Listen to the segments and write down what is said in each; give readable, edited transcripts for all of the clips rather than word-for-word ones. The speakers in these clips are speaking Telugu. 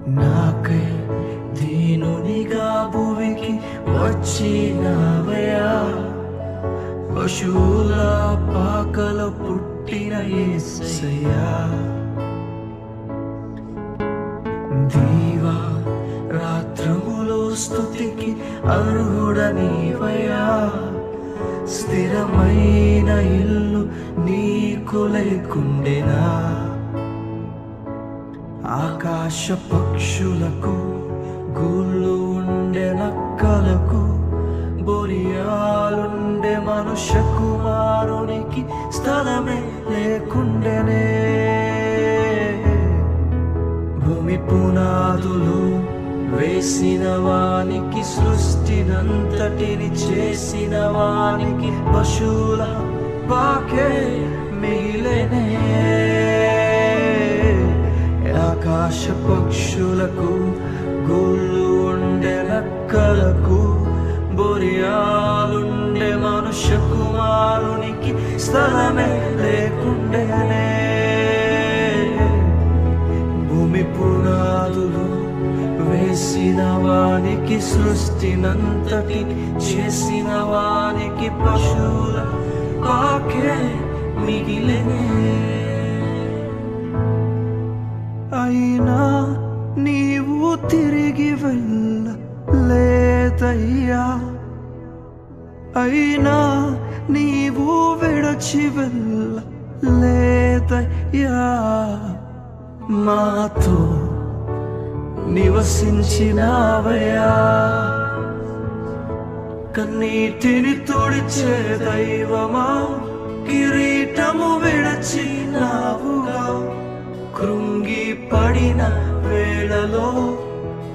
నాకై దీనునిగా భువికి వచ్చినవయా, పశువుల పాకల పుట్టిన యేసయ్యా. దీవా రాత్రములో స్తుతికి అర్హుడనీవయా, స్థిరమైన ఇల్లు నీకు లేకుండెనా. ఆకాశ పక్షులకు గూళ్ళు ఉండే, నక్కలకు బొరియాలుండే, మనుష్య కుమారునికి స్థలమే లేకుండెనే. భూమి పునాదులు వేసిన వానికి, సృష్టినంతటిని చేసిన వానికి పశువుల పాకే మిగిలెనే. ఆకాశ పక్షులకు గూళ్ళు ఉండే, నక్కలకు బొరియాలుండే, మనుష్య కుమారునికి స్థలమే లేకుండేనే. భూమి పునాదులు వేసిన వానికి, సృష్టినంతటిని చేసిన వానికి పశువుల పాకే మిగిలెనే. అయినా నీవు తిరిగి వెళ్ళలేదయ్యా, అయినా నీవు విడచి వెళ్ళలేదయ్యా. మాతో నివసించినావయ్యా, కన్నీటిని తుడిచే దైవమా, కిరీటము విడచినావుగా. కృంగి పడిన వేళలో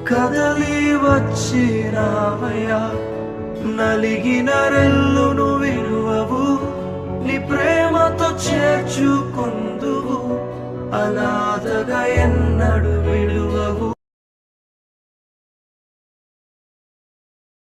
కదలి వచ్చినావయ్యా, నలిగిన రెల్లును విడువవు, నీ ప్రేమతో చేర్చుకొందువు. అనాథగా ఎన్నడు